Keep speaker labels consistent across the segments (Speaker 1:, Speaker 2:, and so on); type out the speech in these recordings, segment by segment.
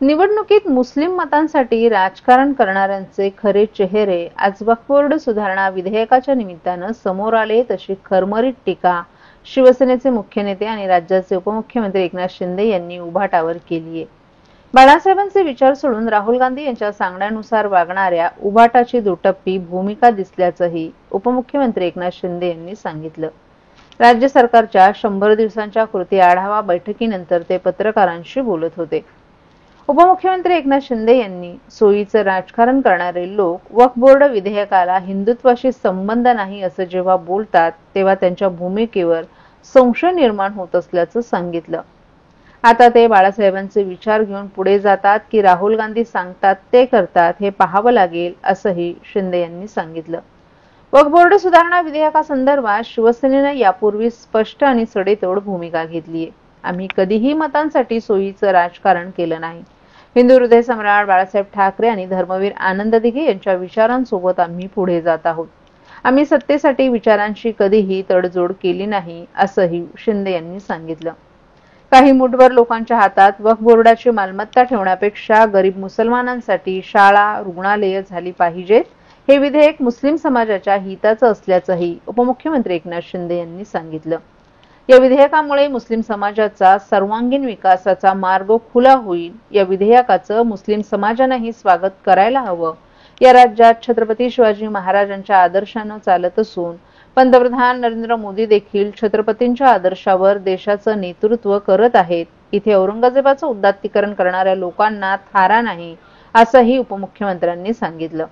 Speaker 1: निवडणुकीत मुस्लिम मतांसाठी राजकारण करणाऱ्यांचे खरे चेहरे आज वक्फ बोर्ड सुधारणा विधेयकाच्या निमित्तानं समोर आले, तशी खरमरीत टीका शिवसेनेचे मुख्य नेते आणि राज्याचे उपमुख्यमंत्री एकनाथ शिंदे यांनी उभाटावर केली आहे। बाळासाहेबांचे विचार सोडून राहुल गांधी यांच्या सांगण्यानुसार वागणाऱ्या उभाटाची दुटप्पी भूमिका दिसल्याचंही उपमुख्यमंत्री एकनाथ शिंदे यांनी सांगितलं। राज्य सरकारच्या 100 दिवसांच्या कृती आढावा बैठकीनंतर ते पत्रकारांशी बोलत होते। उपमुख्यमंत्री एकनाथ शिंदे यांनी सोयीचं राजकारण करणारे लोक वक्फ बोर्ड विधेयकाला हिंदुत्वाशी संबंध नाही असं जेव्हा बोलतात, तेव्हा त्यांच्या भूमिकेवर संशय निर्माण होत असल्याचं सांगितलं। आता ते बाळासाहेबांचे विचार घेऊन पुढे जातात की राहुल गांधी सांगतात ते करतात, हे पाहावं लागेल असंही शिंदे यांनी सांगितलं। वक्फ बोर्ड सुधारणा विधेयकासंदर्भात शिवसेनेनं यापूर्वी स्पष्ट आणि सडेतोड भूमिका घेतली आहे। आम्ही कधीही मतांसाठी सोयीचं राजकारण केलं नाही। हिंदू हृदय सम्राट बाळासाहेब ठाकरे आणि धर्मवीर आनंद दिघे यांच्या विचारांसोबत आम्ही पुढे जात आहोत। आम्ही सत्तेसाठी विचारांशी कधीही तडजोड केली नाही असंही शिंदे यांनी सांगितलं। काही मुठभर लोकांच्या हातात वक्फ बोर्डाची मालमत्ता ठेवण्यापेक्षा गरीब मुसलमानांसाठी शाळा, रुग्णालये झाली पाहिजेत, हे विधेयक मुस्लिम समाजाच्या हिताचं असल्याचंही उपमुख्यमंत्री एकनाथ शिंदे यांनी सांगितलं। या विधेयकामुळे मुस्लिम समाजाचा सर्वांगीण विकासाचा मार्ग खुला होईल। या विधेयकाचं मुस्लिम समाजानेही स्वागत करायला हवं। या राज्यात छत्रपती शिवाजी महाराजांच्या आदर्शानं चालत असून पंतप्रधान नरेंद्र मोदी देखील छत्रपतींच्या आदर्शावर देशाचं नेतृत्व करत आहेत। इथे औरंगजेबाचं उदात्तीकरण करणाऱ्या लोकांना थारा नाही असंही उपमुख्यमंत्र्यांनी सांगितलं।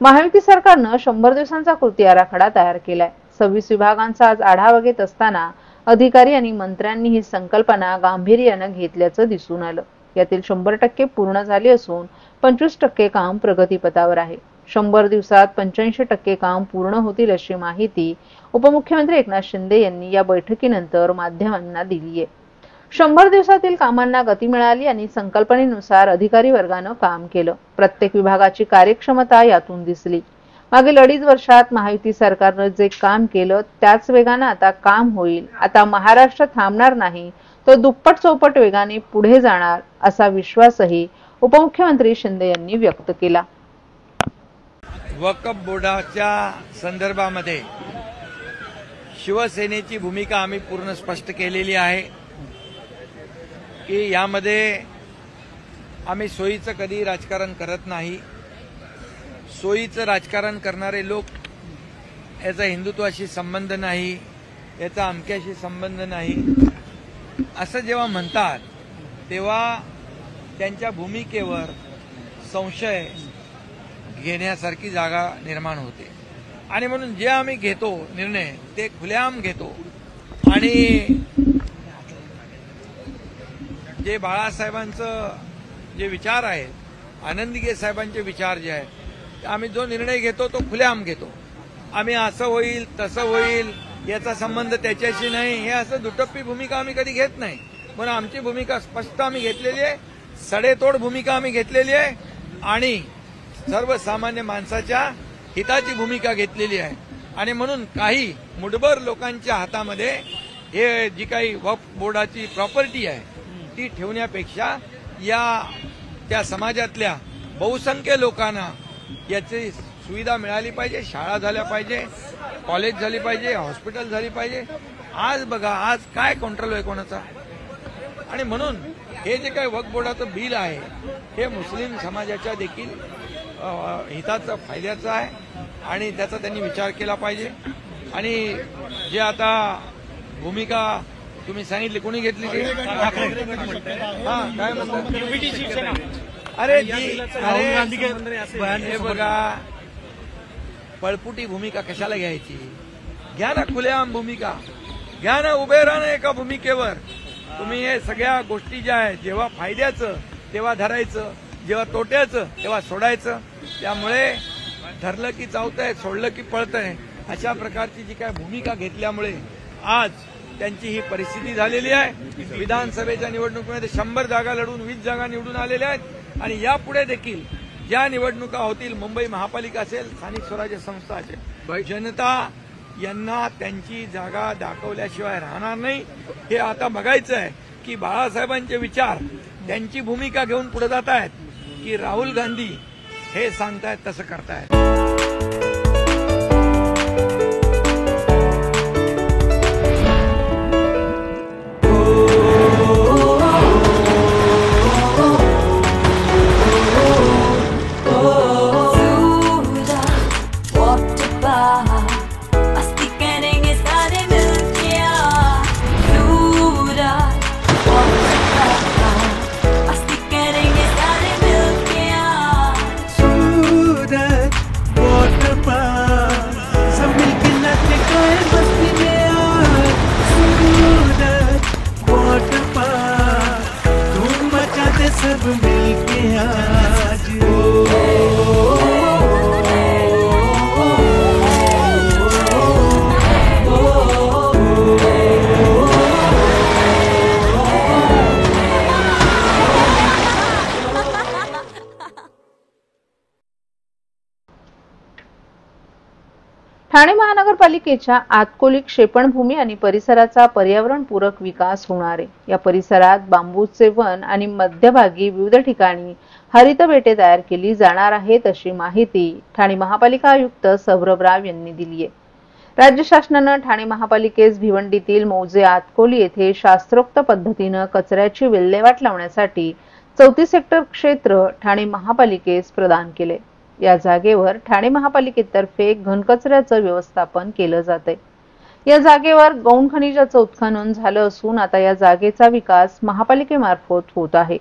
Speaker 1: महायुती सरकारनं 100 दिवसांचा कृती आराखडा तयार केलाय। 26 विभागांचा आज आढावा घेत असताना अधिकारी आणि मंत्र्यांनी ही संकल्पना गांभीर्यानं घेतल्याचं दिसून आलं। यातील 100% पूर्ण झाली असून 25% काम प्रगतीपथावर आहे। 100 दिवसात 85% काम पूर्ण होतील अशी माहिती उपमुख्यमंत्री एकनाथ शिंदे यांनी या बैठकीनंतर माध्यमांना दिली आहे। 100 दिवसातील कामांना गती मिळाली आणि संकल्पनेनुसार अधिकारी वर्गानं काम केलं। प्रत्येक विभागाची कार्यक्षमता यातून दिसली। मागील 2.5 वर्षात महायुती सरकारनं जे काम केलं त्याच वेगानं आता काम होईल। आता महाराष्ट्र थांबणार नाही, तो दुप्पट चौपट वेगाने पुढे जाणार असा विश्वासही उपमुख्यमंत्री शिंदे यांनी व्यक्त केला।
Speaker 2: वक्फ बोर्डाच्या संदर्भामध्ये शिवसेनेची भूमिका आम्ही पूर्ण स्पष्ट केलेली आहे की यामध्ये आम्ही सोयीचं कधी राजकारण करत नाही। सोयीचं राजकारण करणारे लोक याचा हिंदुत्वाशी संबंध नाही, याचा अमक्याशी संबंध नाही असं जेव्हा म्हणतात, तेव्हा त्यांच्या भूमिकेवर संशय घेण्यासारखी जागा निर्माण होते। आणि म्हणून जे आम्ही घेतो निर्णय ते खुलेआम घेतो। आणि जे बाळासाहेबांचं जे विचार आहेत, आनंद दिघे साहेबांचे विचार जे आहेत, आम्ही जो निर्णय घेतो तो खुलेआम घेतो। आम्ही असं होईल तसं होईल याचा संबंध त्याच्याशी नाही, हे असं दुटप्पी भूमिका आम्ही कधी घेत नाही। म्हणून आमची भूमिका स्पष्ट आम्ही घेतलेली आहे, सडेतोड भूमिका आम्ही घेतलेली आहे आणि सर्वसामान्य माणसाच्या हिताची भूमिका घेतलेली आहे। आणि म्हणून काही मुठभर लोकांच्या हातामध्ये हे जी काही वक्फ बोर्डाची प्रॉपर्टी आहे ती ठेवण्यापेक्षा त्या समाजातल्या बहुसंख्य लोकांना याची सुविधा मिळाली पाहिजे। शाळा झाल्या पाहिजे, कॉलेज झाली पाहिजे, हॉस्पिटल झाली पाहिजे। आज बघा, आज काय कंट्रोल आहे कोणाचा। आणि म्हणून हे जे काही वक्फ बोर्डाचं बिल आहे हे मुस्लिम समाजाच्या देखील हिताचं, फायद्याचं आहे आणि त्याचा त्यांनी विचार केला पाहिजे। आणि जे आता भूमिका तुम्ही सांगितली, कोणी घेतली की काय म्हणतात, अरे हे बघा, पळपुटी भूमिका कशाला घ्यायची? घ्या ना खुलेआम भूमिका, घ्या ना, उभे राहा ना एका भूमिकेवर। तुम्ही हे सगळ्या गोष्टी ज्या आहेत, जेव्हा फायद्याचं तेव्हा धरायचं, जेव्हा तोट्याचं तेव्हा सोडायचं। त्यामुळे धरलं की चावतंय, सोडलं की पळतंय, अशा प्रकारची जी काय भूमिका घेतल्यामुळे आज त्यांची ही परिस्थिती झालेली आहे। विधानसभेच्या निवडणुकीमध्ये 100 जागा लढून 20 जागा निवडून आलेल्या आहेत आणि यापुढे देखील ज्या निवडणुका होतील, मुंबई महापालिका असेल, स्थानिक स्वराज्य संस्था असेल, जनता यांना त्यांची जागा दाखवल्याशिवाय राहणार नाही। हे आता बघायचं आहे की बाळासाहेबांचे विचार त्यांची भूमिका घेऊन पुढे जात आहेत की राहुल गांधी हे सांगतायत तसं करतायत.
Speaker 3: सब मिलके आज
Speaker 1: ठाणे महानगरपालिकेच्या आतकोली क्षेपणभूमी आणि परिसराचा पर्यावरणपूरक विकास होणार आहे. या परिसरात बांबूचे वन आणि मध्यभागी विविध ठिकाणी हरित बेटे तयार केली जाणार आहेत अशी माहिती ठाणे महापालिका आयुक्त सौरभ राव यांनी दिली आहे. राज्य शासनाने ठाणे महापालिकेस भिवंडीतील मौजे आतकोली येथे शास्त्रोक्त पद्धतीने कचऱ्याची विल्हेवाट लावण्यासाठी 34 हेक्टर क्षेत्र ठाणे महापालिकेस प्रदान केले. या जागेवर ठाणे महापालिकेतर्फे घनकचऱ्याचं व्यवस्थापन केलं जाते. या जागेवर गौण खनिजाचं उत्खनन झालं असून आता या जागेचा विकास महापालिकेमार्फत होत आहे.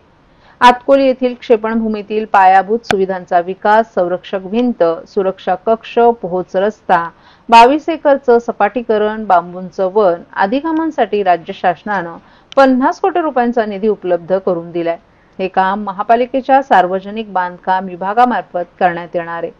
Speaker 1: आतकोली येथील क्षेपणभूमीतील पायाभूत सुविधांचा विकास, संरक्षक भिंत, सुरक्षा कक्ष, पोहोच रस्ता, 22 एकरचं सपाटीकरण, बांबूंचं वन आदी कामांसाठी राज्य शासनानं 50 कोटी रुपयांचा निधी उपलब्ध करून दिलाय. हे काम महापालिकेच्या सार्वजनिक बांधकाम विभागामार्फत करण्यात येणार आहे.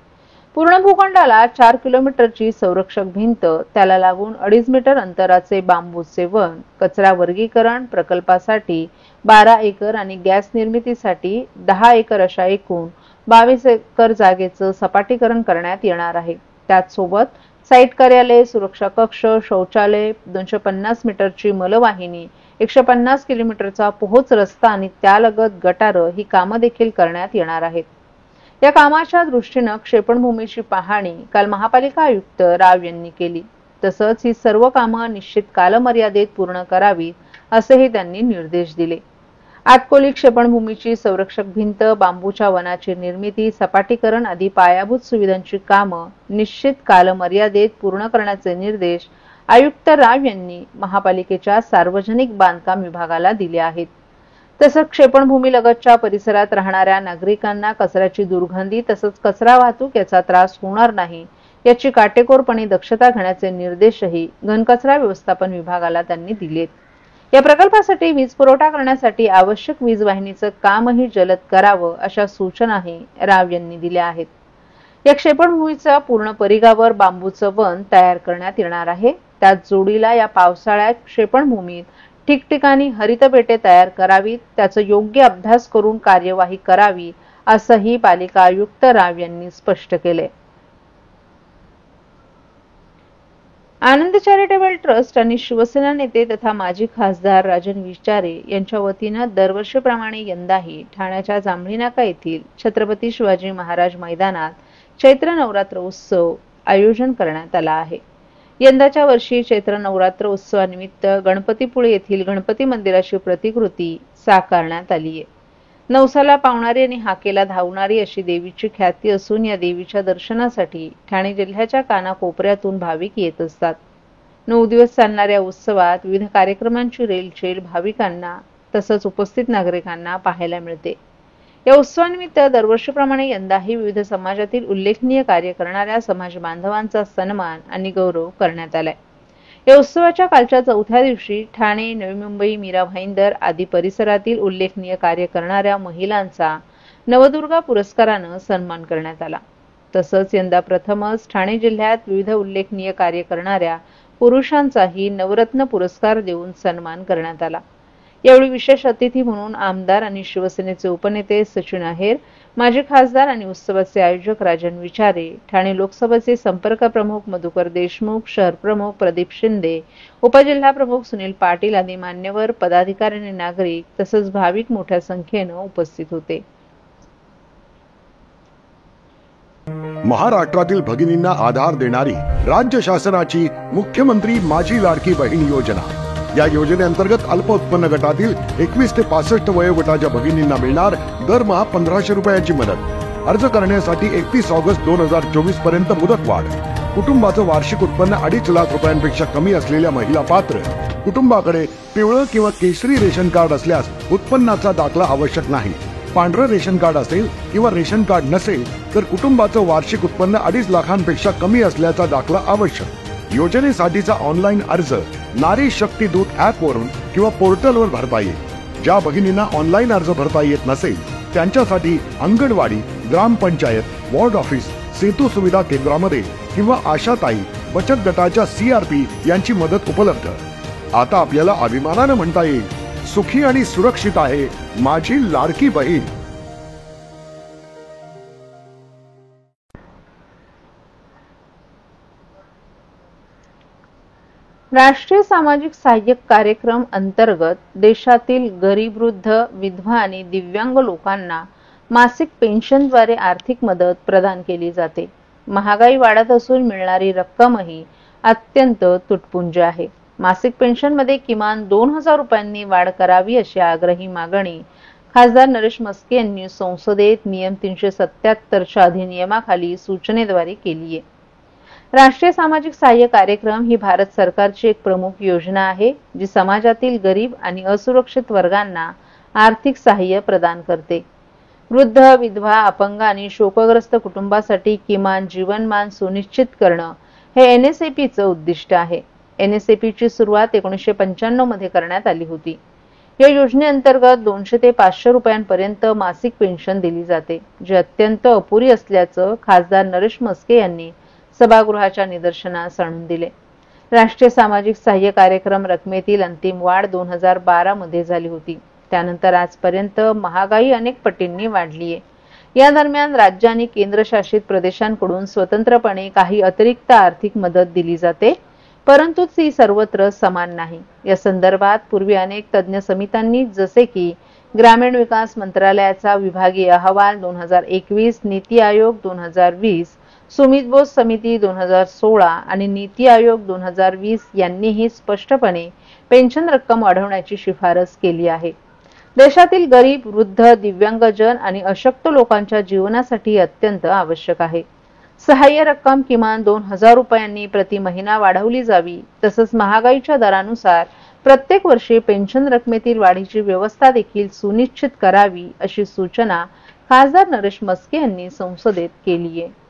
Speaker 1: पूर्ण भूखंडाला 4 किलोमीटरची संरक्षक भिंत, त्याला लागून 2.5 मीटर अंतराचे बांबूचे वन, कचरा वर्गीकरण प्रकल्पासाठी 12 एकर आणि गॅस निर्मितीसाठी 10 एकर अशा एकूण 22 एकर जागेचं सपाटीकरण करण्यात येणार आहे. त्याचसोबत साईट कार्यालय, सुरक्षा कक्ष, शौचालय, 250 मीटरची मलवाहिनी, 150 किलोमीटरचा पोहोच रस्ता आणि त्यालगत गटार ही कामं देखील करण्यात येणार आहेत. या कामाच्या दृष्टीने क्षेपणभूमीची पाहणी काल महापालिका आयुक्त राव यांनी केली. तसंच ही सर्व कामं निश्चित कालमर्यादेत पूर्ण करावीत असेही त्यांनी निर्देश दिले. आतकोली क्षेपणभूमीची संरक्षक भिंत, बांबूच्या वनाची निर्मिती, सपाटीकरण आदी पायाभूत सुविधांची कामं निश्चित कालमर्यादेत पूर्ण करण्याचे निर्देश आयुक्त राव यांनी महापालिकेच्या सार्वजनिक बांधकाम विभागाला दिले आहेत. तसंच क्षेपणभूमीलगतच्या परिसरात राहणाऱ्या नागरिकांना कचऱ्याची दुर्गंधी तसंच कचरा वाहतूक याचा त्रास होणार नाही याची काटेकोरपणे दक्षता घेण्याचे निर्देशही घनकचरा व्यवस्थापन विभागाला त्यांनी दिलेत. या प्रकल्पासाठी वीज पुरवठा करण्यासाठी आवश्यक वीज वाहिनीचं कामही जलद करावं अशा सूचनाही राव यांनी दिल्या आहेत. या क्षेपणभूमीच्या पूर्ण परिघावर बांबूचं वन तयार करण्यात येणार आहे. त्याच जोडीला या पावसाळ्यात क्षेपणभूमीत ठिकठिकाणी हरित बेटे तयार करावीत, त्याचा योग्य अभ्यास करून कार्यवाही करावी असंही पालिका आयुक्त राव यांनी स्पष्ट केले. आनंद चॅरिटेबल ट्रस्ट आणि शिवसेना नेते तथा माजी खासदार राजन विचारे यांच्या वतीनं दरवर्षीप्रमाणे यंदाही ठाण्याच्या जांभळी नाका येथील छत्रपती शिवाजी महाराज मैदानात चैत्र नवरात्र उत्सव आयोजन करण्यात आला आहे. यंदाच्या वर्षी चैत्र नवरात्र उत्सवानिमित्त गणपतीपुळे येथील गणपती मंदिराची प्रतिकृती साकारण्यात आली आहे. नवसाला पावणारी आणि हाकेला धावणारी अशी देवीची ख्याती असून या देवीच्या दर्शनासाठी ठाणे जिल्ह्याच्या कानाकोपऱ्यातून भाविक येत असतात. 9 दिवस चालणाऱ्या उत्सवात विविध कार्यक्रमांची रेलचेल भाविकांना तसंच उपस्थित नागरिकांना पाहायला मिळते. या उत्सवानिमित्त दरवर्षीप्रमाणे यंदाही विविध समाजातील उल्लेखनीय कार्य करणाऱ्या समाज बांधवांचा सन्मान आणि गौरव करण्यात आलाय. या उत्सवाच्या कालच्या 4थ्या दिवशी ठाणे, नवी मुंबई, मीरा भाईंदर आदी परिसरातील उल्लेखनीय कार्य करणाऱ्या महिलांचा नवदुर्गा पुरस्कारानं सन्मान करण्यात आला. तसंच यंदा प्रथमच ठाणे जिल्ह्यात विविध उल्लेखनीय कार्य करणाऱ्या पुरुषांचाही नवरत्न पुरस्कार देऊन सन्मान करण्यात आला. यावेळी विशेष अतिथी म्हणून आमदार आणि शिवसेनेचे उपनेते सचिन आहेर, माजी खासदार आणि उत्सवाचे आयोजक राजन विचारे, ठाणे लोकसभेचे संपर्क प्रमुख मधुकर देशमुख, शहर प्रमुख प्रदीप शिंदे, उपजिल्हा प्रमुख सुनील पाटील आदी मान्यवर, पदाधिकारी आणि नागरिक तसंच भाविक मोठ्या संख्येने उपस्थित होते.
Speaker 4: महाराष्ट्रातील भगिनींना आधार देणारी राज्य शासनाची मुख्यमंत्री माझी लाडकी बहीण योजना. या योजनेअंतर्गत अल्प उत्पन्न गटातील 21 ते 65 वयोगटाच्या भगिनींना मिळणार दरमहा 1500 रुपयाची मदत. अर्ज करण्यासाठी 31 ऑगस्ट 2024 पर्यंत मुदतवाढ. कुटुंबाचं वार्षिक उत्पन्न 2.5 लाख रुपयांपेक्षा कमी असलेल्या महिला पात्र. कुटुंबाकडे पिवळं किंवा केशरी रेशन कार्ड असल्यास उत्पन्नाचा दाखला आवश्यक नाही. पांढरं रेशन कार्ड असेल किंवा रेशन कार्ड नसेल तर कुटुंबाचं वार्षिक उत्पन्न 2.5 लाखांपेक्षा कमी असल्याचा दाखला आवश्यक. योजनेसाठीचा ऑनलाईन अर्ज नारी शक्ती दूत ऍप वरून किंवा पोर्टलवर भरता येईल. ज्या भगिनींना ऑनलाईन अर्ज भरता येत नसेल त्यांच्यासाठी अंगणवाडी, ग्रामपंचायत, वॉर्ड ऑफिस, सेतू सुविधा केंद्रामध्ये किंवा आशाताई बचत गटाच्या CRP यांची मदत उपलब्ध. आता आपल्याला अभिमानानं म्हणता येईल, सुखी आणि सुरक्षित आहे माझी लाडकी बहीण.
Speaker 1: राष्ट्रीय सामाजिक सहाय्य कार्यक्रम अंतर्गत देशातील गरीब, वृद्ध, विधवा आणि दिव्यांग लोकांना मासिक पेन्शनद्वारे आर्थिक मदत प्रदान केली जाते. महागाई वाढत असून मिळणारी रक्कमही अत्यंत तुटपुंजी आहे. मासिक पेन्शनमध्ये किमान 2000 रुपयांनी वाढ करावी अशी आग्रही मागणी खासदार नरेश म्हस्के यांनी संसदेत नियम 377च्या अधिनियमाखाली सूचनेद्वारे केली आहे. राष्ट्रीय सामाजिक सहाय्य कार्यक्रम ही भारत सरकारची एक प्रमुख योजना आहे जी समाजातील गरीब आणि असुरक्षित वर्गांना आर्थिक सहाय्य प्रदान करते. वृद्ध, विधवा, अपंग आणि शोकग्रस्त कुटुंबासाठी किमान जीवनमान सुनिश्चित करणं हे NSAPचं उद्दिष्ट आहे. NSAPची सुरुवात 1995 मध्ये करण्यात आली होती. या योजनेअंतर्गत 200 ते 500 रुपयांपर्यंत मासिक पेन्शन दिली जाते, जी अत्यंत अपुरी असल्याचं खासदार नरेश म्हस्के यांनी सभागृहाच्या निदर्शनास आणून दिले. राष्ट्रीय सामाजिक सहाय्य कार्यक्रम रकमेतील अंतिम वाढ 2012 मध्ये झाली होती. त्यानंतर आजपर्यंत महागाई अनेक पटींनी वाढली आहे. या दरम्यान राज्य आणि केंद्रशासित प्रदेशांकडून स्वतंत्रपणे काही अतिरिक्त आर्थिक मदत दिली जाते, परंतु ती सर्वत्र समान नाही. या संदर्भात पूर्वी अनेक तज्ञ समित्यांनी जसे की ग्रामीण विकास मंत्रालयाचा विभागीय अहवाल 2021, नीती आयोग 2020, सुमित बोस समिती 2016 आणि नीती आयोग 2020 यांनीही स्पष्टपणे पेन्शन रक्कम वाढवण्याची शिफारस केली आहे. देशातील गरीब, वृद्ध, दिव्यांगजन आणि अशक्त लोकांच्या जीवनासाठी अत्यंत आवश्यक आहे. सहाय्य रक्कम किमान 2000 रुपयांनी प्रति महिना वाढवली जावी. तसंच महागाईच्या दरानुसार प्रत्येक वर्षी पेन्शन रकमेतील वाढीची व्यवस्था देखील सुनिश्चित करावी अशी सूचना खासदार नरेश म्हस्के यांनी संसदेत केली आहे.